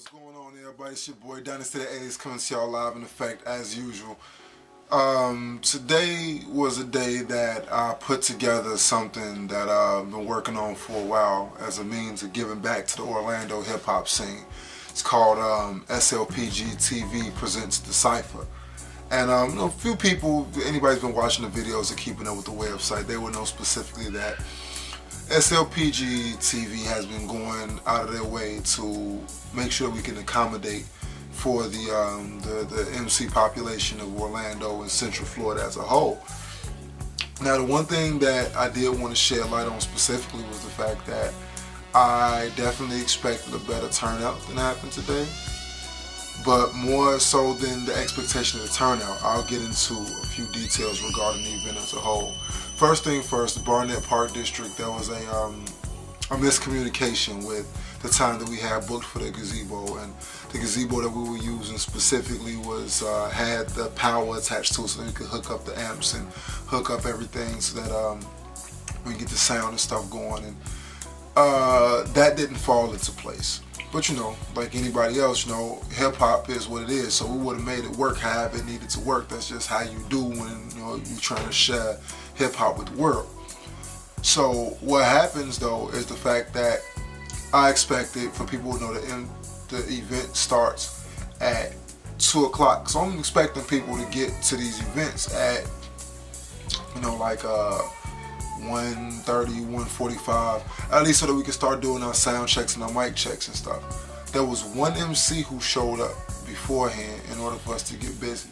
What's going on, everybody? It's your boy Dynasty the A's coming to y'all live in effect as usual. Today was a day that I put together something that I've been working on for a while as a means of giving back to the Orlando hip hop scene. It's called SLPG TV presents the Cypher. And a few people, anybody's been watching the videos or keeping up with the website, they would know specifically that SLPG TV has been going out of their way to make sure we can accommodate for the MC population of Orlando and Central Florida as a whole. Now, the one thing that I did want to shed light on specifically was the fact that I definitely expected a better turnout than happened today. But more so than the expectation of the turnout, I'll get into a few details regarding the event as a whole. First thing first, the Barnett Park District, there was a miscommunication with the time that we had booked for the gazebo, and the gazebo that we were using specifically was had the power attached to it so that we could hook up the amps and hook up everything so that we get the sound and stuff going, and that didn't fall into place. But like anybody else, hip hop is what it is. So we would have made it work however it needed to work. That's just how you do when you're trying to share hip hop with the world. So what happens though is the fact that I expected for people to know that the event starts at 2 o'clock. So I'm expecting people to get to these events at like 1:30, 1:45, at least so that we can start doing our sound checks and our mic checks and stuff. There was one MC who showed up beforehand in order for us to get busy.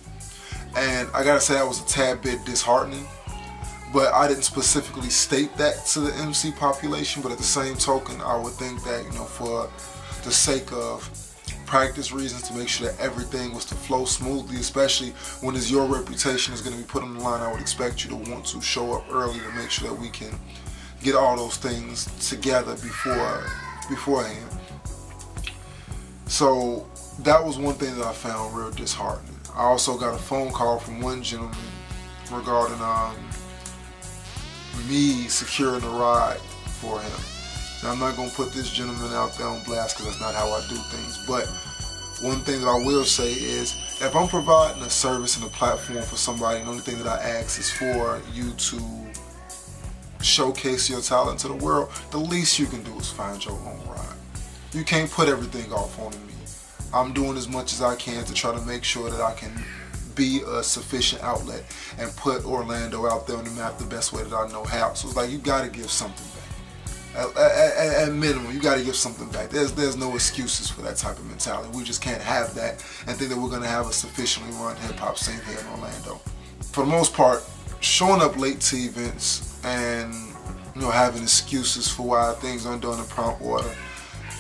And I gotta say that was a tad bit disheartening, but I didn't specifically state that to the MC population, but at the same token, I would think that, for the sake of practice reasons, to make sure that everything was to flow smoothly, especially when it's your reputation is going to be put on the line, I would expect you to want to show up early to make sure that we can get all those things together beforehand. So that was one thing that I found real disheartening. I also got a phone call from one gentleman regarding me securing a ride for him. Now, I'm not going to put this gentleman out there on blast because that's not how I do things, but one thing that I will say is if I'm providing a service and a platform for somebody, the only thing that I ask is for you to showcase your talent to the world, the least you can do is find your own ride. You can't put everything off on me. I'm doing as much as I can to try to make sure that I can be a sufficient outlet and put Orlando out there on the map the best way that I know how. So it's like, you got to give something back. At minimum, you got to give something back. There's no excuses for that type of mentality. We just can't have that and think that we're going to have a sufficiently run hip-hop scene here in Orlando. For the most part, showing up late to events and having excuses for why things aren't done in prompt order.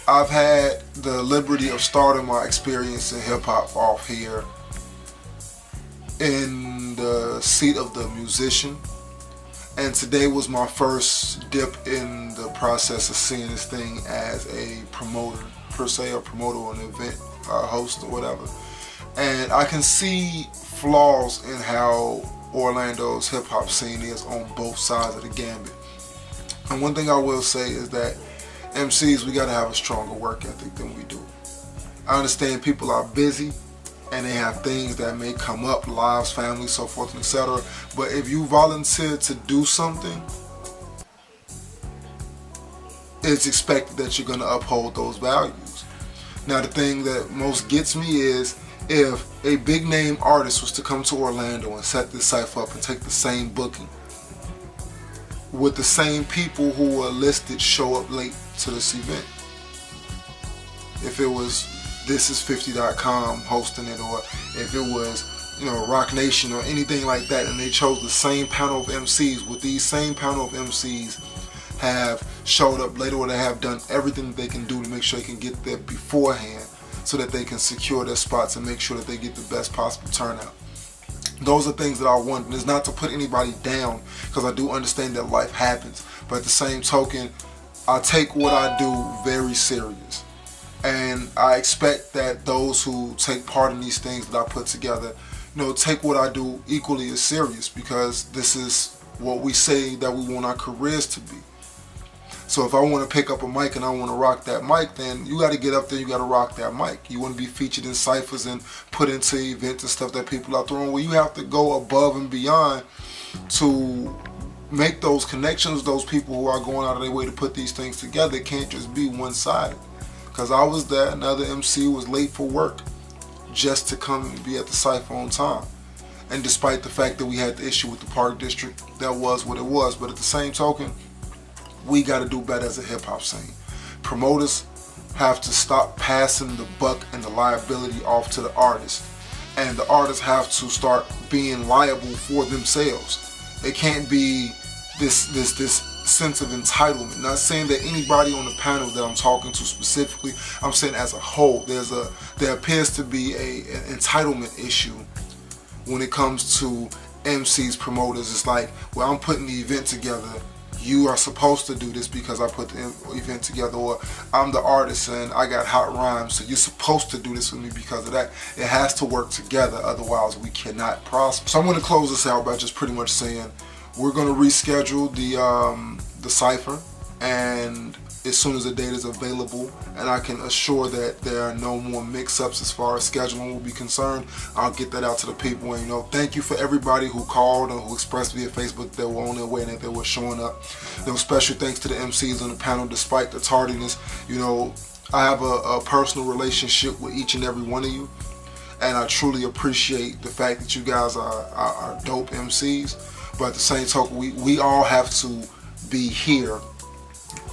I've had the liberty of starting my experience in hip-hop off here in the seat of the musician. And today was my first dip in the process of seeing this thing as a promoter, per se, a promoter or an event host or whatever. And I can see flaws in how Orlando's hip hop scene is on both sides of the gambit. And one thing I will say is that MCs, we gotta have a stronger work ethic than we do. I understand people are busy and they have things that may come up, lives, families, so forth and etc. But if you volunteer to do something, it's expected that you're going to uphold those values. Now, the thing that most gets me is if a big name artist was to come to Orlando and set this cypher up and take the same booking, would the same people who are listed show up late to this event? If it was ThisIs50.com hosting it, or if it was Rock Nation or anything like that, and they chose the same panel of MCs, would these same panel of MCs have showed up later, or they have done everything that they can do to make sure they can get there beforehand so that they can secure their spots and make sure that they get the best possible turnout? Those are things that I want. And it's not to put anybody down, because I do understand that life happens, but at the same token, I take what I do very serious. And I expect that those who take part in these things that I put together, take what I do equally as serious, because this is what we say that we want our careers to be. So if I want to pick up a mic and I want to rock that mic, then you got to get up there, you got to rock that mic. You want to be featured in ciphers and put into events and stuff that people are throwing. Well, you have to go above and beyond to make those connections, those people who are going out of their way to put these things together. It can't just be one-sided. Because I was there, another MC was late for work just to come and be at the Cypher on time. And despite the fact that we had the issue with the Park District, that was what it was. But at the same token, we got to do better as a hip-hop scene. Promoters have to stop passing the buck and the liability off to the artists. And the artists have to start being liable for themselves. It can't be this sense of entitlement. Not saying that anybody on the panel that I'm talking to specifically, I'm saying as a whole, there appears to be an entitlement issue when it comes to MCs, promoters. It's like, well, I'm putting the event together, you are supposed to do this because I put the event together, or I'm the artist and I got hot rhymes, so you're supposed to do this with me because of that. It has to work together, otherwise we cannot prosper. So I'm going to close this out by just pretty much saying we're going to reschedule the Cypher, and as soon as the date is available and I can assure that there are no more mix-ups as far as scheduling will be concerned, I'll get that out to the people. And thank you for everybody who called and who expressed via Facebook that they were on their way and that they were showing up. Special thanks to the MCs on the panel despite the tardiness. I have a personal relationship with each and every one of you, and I truly appreciate the fact that you guys are dope MCs. But at the same token, we all have to be here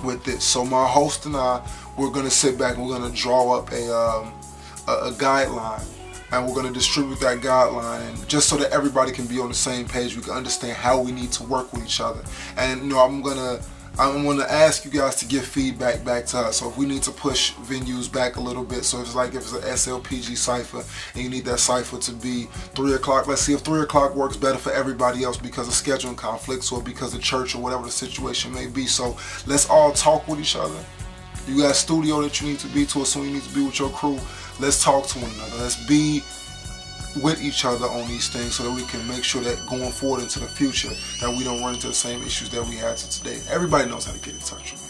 with this. So my host and I, we're going to sit back and we're going to draw up a guideline, and we're going to distribute that guideline, and just so that everybody can be on the same page, we can understand how we need to work with each other. And I'm going to ask you guys to give feedback back to us. So if we need to push venues back a little bit, so if it's an SLPG Cypher and you need that Cypher to be 3 o'clock, let's see if 3 o'clock works better for everybody else because of scheduling conflicts or because of church or whatever the situation may be. So let's all talk with each other. You got a studio that you need to be to, or someone you need to be with your crew. Let's talk to one another. Let's be with each other on these things so that we can make sure that going forward into the future that we don't run into the same issues that we had to today. Everybody knows how to get in touch with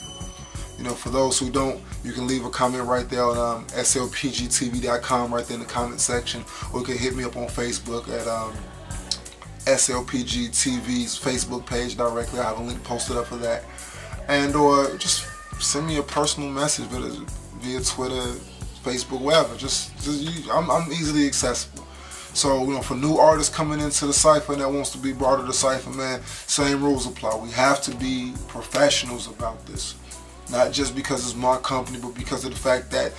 me. For those who don't, you can leave a comment right there on slpgtv.com right there in the comment section, or you can hit me up on Facebook at SLPG TV's Facebook page directly. I have a link posted up for that. And or just send me a personal message via Twitter, Facebook, wherever. I'm easily accessible. So, for new artists coming into the Cypher that wants to be brought to the Cypher, man, same rules apply. We have to be professionals about this. Not just because it's my company, but because of the fact that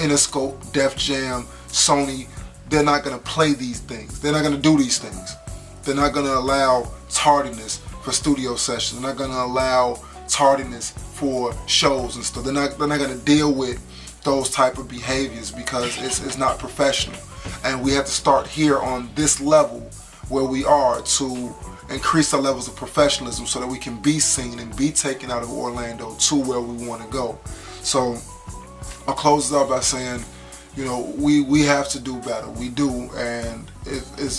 Interscope, Def Jam, Sony, they're not going to play these things. They're not going to do these things. They're not going to allow tardiness for studio sessions. They're not going to allow tardiness for shows and stuff. They're not going to deal with those type of behaviors because it's not professional. And we have to start here on this level where we are to increase our levels of professionalism so that we can be seen and be taken out of Orlando to where we want to go. So I'll close it out by saying, we have to do better. We do, and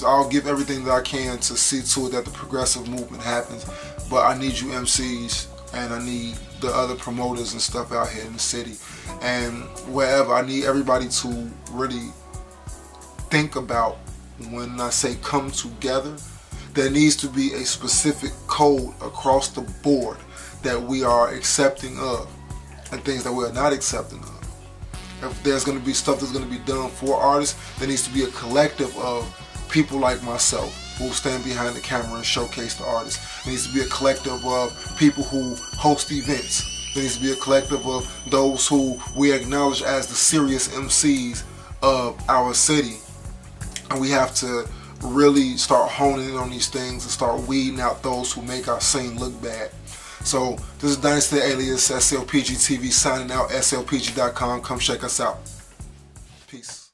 I'll give everything that I can to see to it that the progressive movement happens. But I need you MCs, and I need the other promoters and stuff out here in the city and wherever. I need everybody to really think about, when I say come together, there needs to be a specific code across the board that we are accepting of and things that we are not accepting of. If there's going to be stuff that's going to be done for artists, there needs to be a collective of people like myself who stand behind the camera and showcase the artists. There needs to be a collective of people who host events. There needs to be a collective of those who we acknowledge as the serious MCs of our city. And we have to really start honing in on these things and start weeding out those who make our scene look bad. So this is Dynasty alias SLPG TV signing out. SLPG.com. Come check us out. Peace.